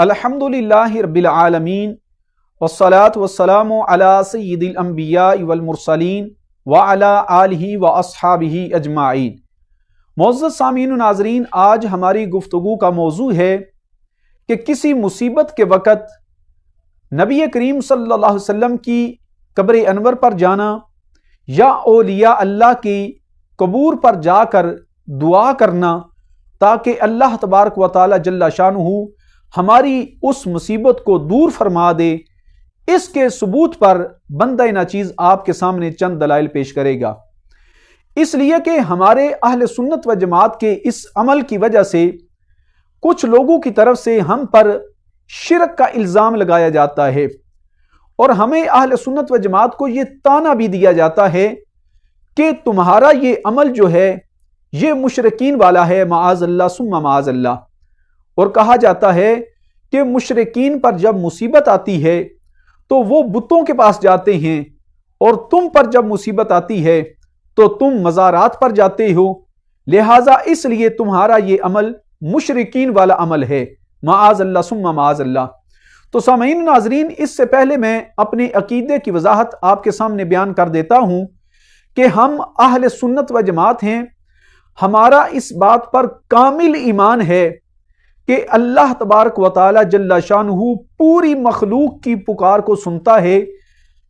الحمدللہ رب العالمین والصلاة والسلام علی سید الانبیاء والمرسلین وعلی آلہ واصحابہ اجمعین۔ معزز سامعین و ناظرین، آج ہماری گفتگو کا موضوع ہے کہ کسی مصیبت کے وقت نبی کریم صلی اللہ علیہ وسلم کی قبر انور پر جانا یا اولیاء اللہ کی قبور پر جا کر دعا کرنا تاکہ اللہ تبارک و تعالی جل شانہ ہماری اس مصیبت کو دور فرما دے، اس کے ثبوت پر بندہ ناچیز آپ کے سامنے چند دلائل پیش کرے گا۔ اس لیے کہ ہمارے اہل سنت و جماعت کے اس عمل کی وجہ سے کچھ لوگوں کی طرف سے ہم پر شرک کا الزام لگایا جاتا ہے، اور ہمیں اہل سنت و جماعت کو یہ طعنہ بھی دیا جاتا ہے کہ تمہارا یہ عمل جو ہے یہ مشرکین والا ہے، معاذ اللہ ثم معاذ اللہ۔ اور کہا جاتا ہے کہ مشرکین پر جب مصیبت آتی ہے تو وہ بتوں کے پاس جاتے ہیں، اور تم پر جب مصیبت آتی ہے تو تم مزارات پر جاتے ہو، لہٰذا اس لیے تمہارا یہ عمل مشرکین والا عمل ہے، معاذ اللہ ثم معاذ اللہ۔ تو سامعین ناظرین، اس سے پہلے میں اپنے عقیدے کی وضاحت آپ کے سامنے بیان کر دیتا ہوں کہ ہم اہل سنت و جماعت ہیں، ہمارا اس بات پر کامل ایمان ہے کہ اللہ تبارک و تعالی جل شانہ پوری مخلوق کی پکار کو سنتا ہے۔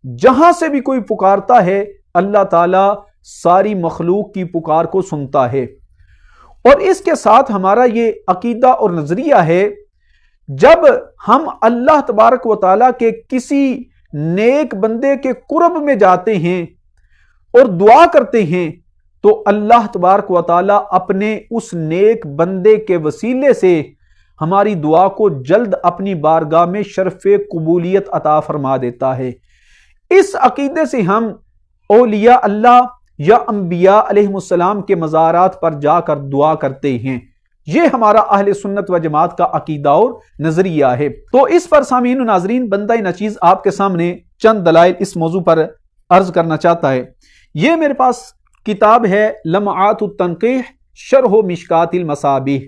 جہاں سے بھی کوئی پکارتا ہے اللہ تعالی ساری مخلوق کی پکار کو سنتا ہے۔ اور اس کے ساتھ ہمارا یہ عقیدہ اور نظریہ ہے، جب ہم اللہ تبارک و تعالی کے کسی نیک بندے کے قرب میں جاتے ہیں اور دعا کرتے ہیں تو اللہ تبارک و تعالی اپنے اس نیک بندے کے وسیلے سے ہماری دعا کو جلد اپنی بارگاہ میں شرف قبولیت عطا فرما دیتا ہے۔ اس عقیدے سے ہم اولیاء اللہ یا انبیاء علیہ السلام کے مزارات پر جا کر دعا کرتے ہیں۔ یہ ہمارا اہل سنت و جماعت کا عقیدہ اور نظریہ ہے۔ تو اس پر سامعین و ناظرین بندہ ناچیز آپ کے سامنے چند دلائل اس موضوع پر عرض کرنا چاہتا ہے۔ یہ میرے پاس کتاب ہے لمعات التنقیح شرح مشکات المصابیح،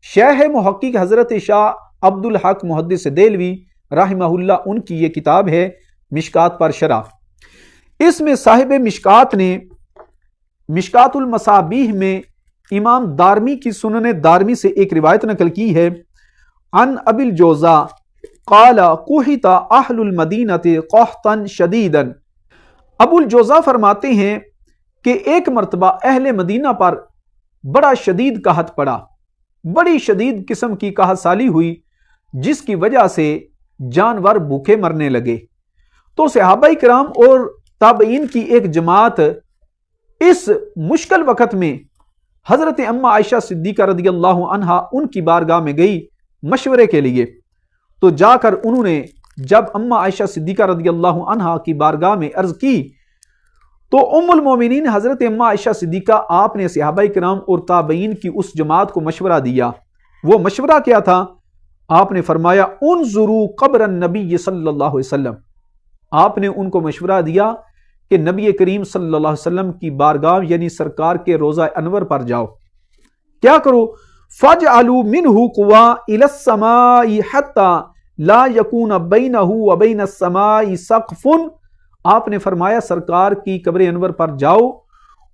شیخ محقق حضرت شاہ عبد الحق محدث دہلوی رحمہ اللہ، ان کی یہ کتاب ہے مشکات پر شرح۔ اس میں صاحب مشکات نے مشکات المصابیح میں امام دارمی کی سنن دارمی سے ایک روایت نقل کی ہے، عن ابی الجوزاء قال قحط اہل المدینۃ قحطا شدیدا۔ ابو الجوزاء فرماتے ہیں کہ ایک مرتبہ اہل مدینہ پر بڑا شدید قحط پڑا، بڑی شدید قسم کی قحط سالی ہوئی، جس کی وجہ سے جانور بھوکے مرنے لگے۔ تو صحابہ کرام اور تابعین کی ایک جماعت اس مشکل وقت میں حضرت اما عائشہ صدیقہ رضی اللہ عنہا ان کی بارگاہ میں گئی مشورے کے لیے۔ تو جا کر انہوں نے جب اما عائشہ صدیقہ رضی اللہ عنہا کی بارگاہ میں عرض کی تو ام المومنین حضرت اما عائشہ صدیقہ آپ نے صحابہ کرام اور تابعین کی اس جماعت کو مشورہ دیا۔ وہ مشورہ کیا تھا؟ آپ نے فرمایا انظروا قبر النبی صلی اللہ علیہ وسلم۔ آپ نے ان کو مشورہ دیا کہ نبی کریم صلی اللہ علیہ وسلم کی بارگاہ یعنی سرکار کے روضہ انور پر جاؤ، کیا کرو؟ فَاجْعَلُوا مِنْهُ قُوَىٰ إِلَى السَّمَاءِ حَتَّى لَا يَكُونَ بَيْنَهُ وَبَيْنَ السَّمَاءِ سَقْفٌ۔ آپ نے فرمایا سرکار کی قبر انور پر جاؤ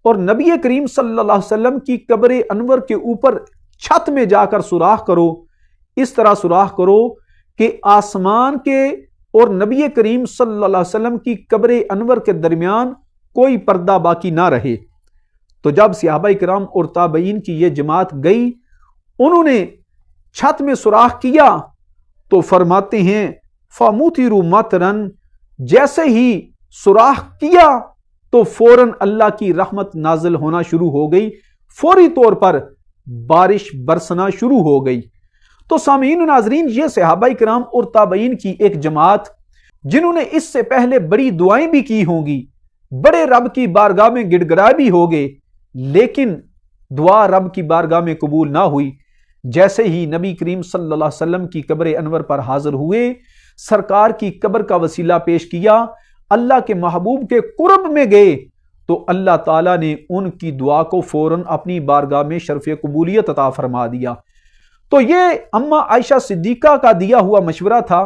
اور نبی کریم صلی اللہ علیہ وسلم کی قبر انور کے اوپر چھت میں جا کر سوراخ کرو، اس طرح سوراخ کرو کہ آسمان کے اور نبی کریم صلی اللہ علیہ وسلم کی قبر انور کے درمیان کوئی پردہ باقی نہ رہے۔ تو جب صحابہ کرام اور تابعین کی یہ جماعت گئی، انہوں نے چھت میں سوراخ کیا تو فرماتے ہیں فَمُطِرُوا مَطْرًا، جیسے ہی سوراخ کیا تو فوراً اللہ کی رحمت نازل ہونا شروع ہو گئی، فوری طور پر بارش برسنا شروع ہو گئی۔ تو سامعین و ناظرین، یہ صحابہ کرام اور تابعین کی ایک جماعت جنہوں نے اس سے پہلے بڑی دعائیں بھی کی ہوں گی، بڑے رب کی بارگاہ میں گڑ گڑائے بھی ہوگے، لیکن دعا رب کی بارگاہ میں قبول نہ ہوئی۔ جیسے ہی نبی کریم صلی اللہ علیہ وسلم کی قبر انور پر حاضر ہوئے، سرکار کی قبر کا وسیلہ پیش کیا، اللہ کے محبوب کے قرب میں گئے، تو اللہ تعالیٰ نے ان کی دعا کو فوراً اپنی بارگاہ میں شرف قبولیت عطا فرما دیا۔ تو یہ اما عائشہ صدیقہ کا دیا ہوا مشورہ تھا۔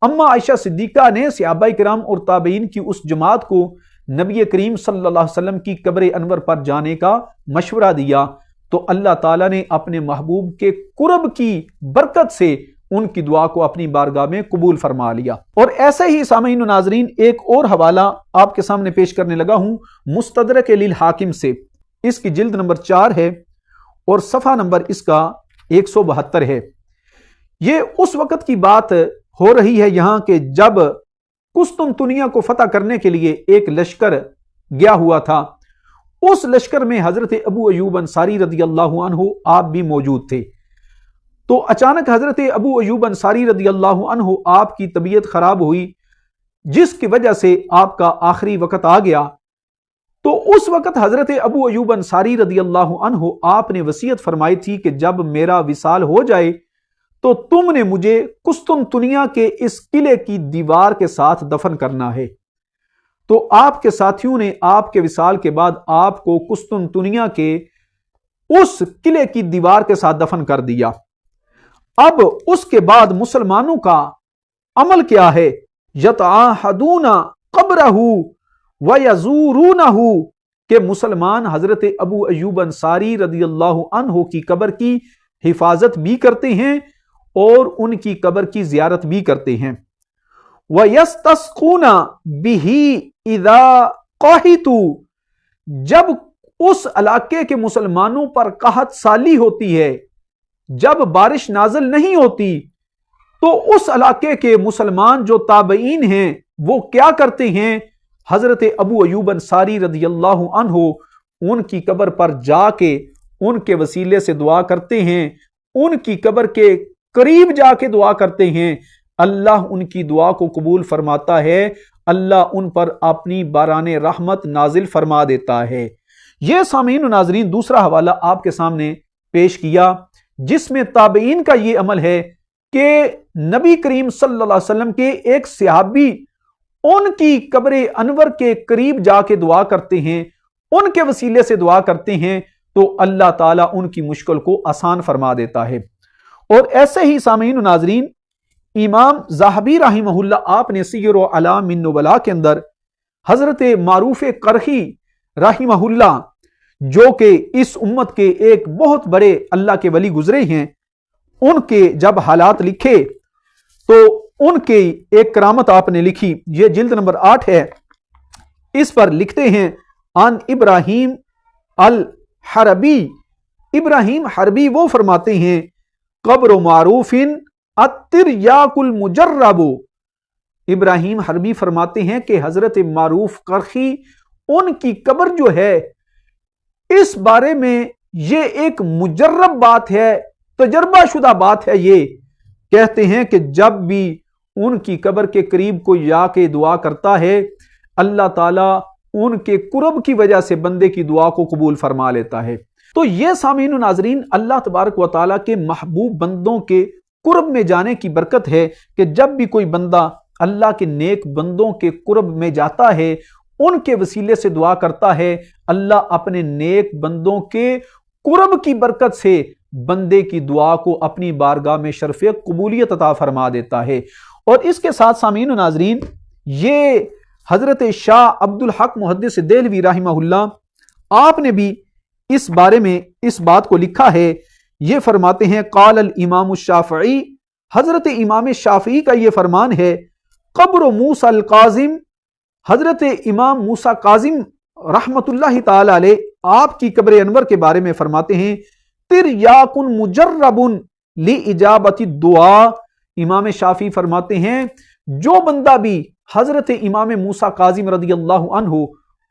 اما عائشہ صدیقہ نے صحابہ کرام اور تابعین کی اس جماعت کو نبی کریم صلی اللہ علیہ وسلم کی قبر انور پر جانے کا مشورہ دیا، تو اللہ تعالیٰ نے اپنے محبوب کے قرب کی برکت سے ان کی دعا کو اپنی بارگاہ میں قبول فرما لیا۔ اور ایسے ہی سامعین و ناظرین ایک اور حوالہ آپ کے سامنے پیش کرنے لگا ہوں مستدرک للحاکم سے۔ اس کی جلد نمبر 4 ہے اور صفحہ نمبر اس کا 172 ہے۔ یہ اس وقت کی بات ہو رہی ہے یہاں کہ جب قسطنطنیہ کو فتح کرنے کے لیے ایک لشکر گیا ہوا تھا، اس لشکر میں حضرت ابو ایوب انصاری رضی اللہ عنہ آپ بھی موجود تھے۔ تو اچانک حضرت ابو ایوب انصاری رضی اللہ عنہ آپ کی طبیعت خراب ہوئی، جس کی وجہ سے آپ کا آخری وقت آ گیا۔ تو اس وقت حضرت ابو ایوب انصاری رضی اللہ عنہ آپ نے وصیت فرمائی تھی کہ جب میرا وصال ہو جائے تو تم نے مجھے قسطنطنیہ کے اس قلعے کی دیوار کے ساتھ دفن کرنا ہے۔ تو آپ کے ساتھیوں نے آپ کے وصال کے بعد آپ کو قسطنطنیہ کے اس قلعے کی دیوار کے ساتھ دفن کر دیا۔ اب اس کے بعد مسلمانوں کا عمل کیا ہے؟ یتعاہدون قبرہ ویزورونہ، کہ مسلمان حضرت ابو ایوب انصاری رضی اللہ عنہ کی قبر کی حفاظت بھی کرتے ہیں اور ان کی قبر کی زیارت بھی کرتے ہیں۔ وَيَسْتَسْقُونَ بِهِ إِذَا قَحِطُوا، جب اس علاقے کے مسلمانوں پر قحط سالی ہوتی ہے، جب بارش نازل نہیں ہوتی، تو اس علاقے کے مسلمان جو تابعین ہیں وہ کیا کرتے ہیں؟ حضرت ابو ایوب انصاری رضی اللہ عنہ ان کی قبر پر جا کے ان کے وسیلے سے دعا کرتے ہیں، ان کی قبر کے قریب جا کے دعا کرتے ہیں۔ اللہ ان کی دعا کو قبول فرماتا ہے، اللہ ان پر اپنی باران رحمت نازل فرما دیتا ہے۔ یہ سامعین و ناظرین دوسرا حوالہ آپ کے سامنے پیش کیا، جس میں تابعین کا یہ عمل ہے کہ نبی کریم صلی اللہ علیہ وسلم کے ایک صحابی ان کی قبر انور کے قریب جا کے دعا کرتے ہیں، ان کے وسیلے سے دعا کرتے ہیں، تو اللہ تعالیٰ ان کی مشکل کو آسان فرما دیتا ہے۔ اور ایسے ہی سامعین و ناظرین امام ذہبی رحمہ اللہ آپ نے سیر و اعلام النبلاء کے اندر حضرت معروف قرخی رحمہ اللہ، جو کہ اس امت کے ایک بہت بڑے اللہ کے ولی گزرے ہیں، ان کے جب حالات لکھے تو ان کے ایک کرامت آپ نے لکھی، یہ جلد نمبر 8 ہے۔ اس پر لکھتے ہیں عن ابراہیم الحربی، ابراہیم حربی وہ فرماتے ہیں قبر معروف التریاق المجرب، ابراہیم حربی فرماتے ہیں کہ حضرت معروف قرخی ان کی قبر جو ہے اس بارے میں یہ ایک مجرب بات ہے، تجربہ شدہ بات ہے۔ یہ کہتے ہیں کہ جب بھی ان کی قبر کے قریب کوئی جا کے دعا کرتا ہے، اللہ تعالیٰ ان کے قرب کی وجہ سے بندے کی دعا کو قبول فرما لیتا ہے۔ تو یہ سامعین و ناظرین اللہ تبارک و تعالیٰ کے محبوب بندوں کے قرب میں جانے کی برکت ہے کہ جب بھی کوئی بندہ اللہ کے نیک بندوں کے قرب میں جاتا ہے، ان کے وسیلے سے دعا کرتا ہے، اللہ اپنے نیک بندوں کے قرب کی برکت سے بندے کی دعا کو اپنی بارگاہ میں شرف قبولیت عطا فرما دیتا ہے۔ اور اس کے ساتھ سامعین و ناظرین یہ حضرت شاہ عبد الحق محدث دہلوی رحمہ اللہ آپ نے بھی اس بارے میں اس بات کو لکھا ہے۔ یہ فرماتے ہیں قال الامام الشافعی، حضرت امام شافعی کا یہ فرمان ہے قبر موسیٰ القاظم، حضرت امام موسیٰ کاظم رحمت اللہ تعالی علیہ آپ کی قبر انور کے بارے میں فرماتے ہیں تریاق مجرب لاجابت الدعاء، امام شافعی فرماتے ہیں جو بندہ بھی حضرت امام موسیٰ کاظم رضی اللہ عنہ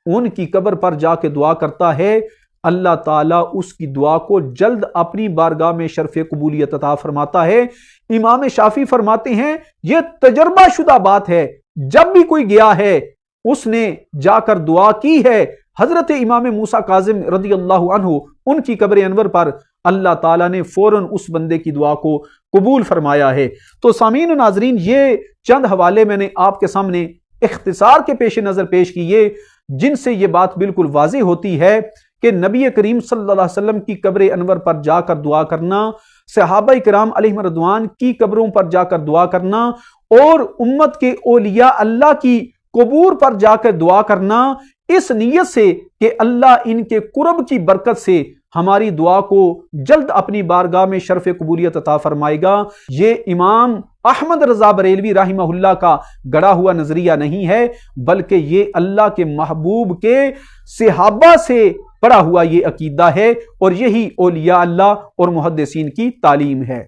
ان کی قبر پر جا کے دعا کرتا ہے، اللہ تعالیٰ اس کی دعا کو جلد اپنی بارگاہ میں شرف قبولیت عطا فرماتا ہے۔ امام شافعی فرماتے ہیں یہ تجربہ شدہ بات ہے، جب بھی کوئی گیا ہے اس نے جا کر دعا کی ہے حضرت امام موسیٰ کاظم رضی اللہ عنہ ان کی قبر انور پر، اللہ تعالیٰ نے فوراً اس بندے کی دعا کو قبول فرمایا ہے۔ تو سامعین و ناظرین یہ چند حوالے میں نے آپ کے سامنے اختصار کے پیش نظر پیش کیے، جن سے یہ بات بالکل واضح ہوتی ہے کہ نبی کریم صلی اللہ علیہ وسلم کی قبر انور پر جا کر دعا کرنا صحابہ کرام علیہم رضوان کی قبروں پر جا کر دعا کرنا اور امت کے اولیاء اللہ کی قبور پر جا کر دعا کرنا اس نیت سے کہ اللہ ان کے قرب کی برکت سے ہماری دعا کو جلد اپنی بارگاہ میں شرف قبولیت عطا فرمائے گا، یہ امام احمد رضا بریلوی رحمہ اللہ کا گڑا ہوا نظریہ نہیں ہے، بلکہ یہ اللہ کے محبوب کے صحابہ سے پڑا ہوا یہ عقیدہ ہے، اور یہی اولیاء اللہ اور محدثین کی تعلیم ہے۔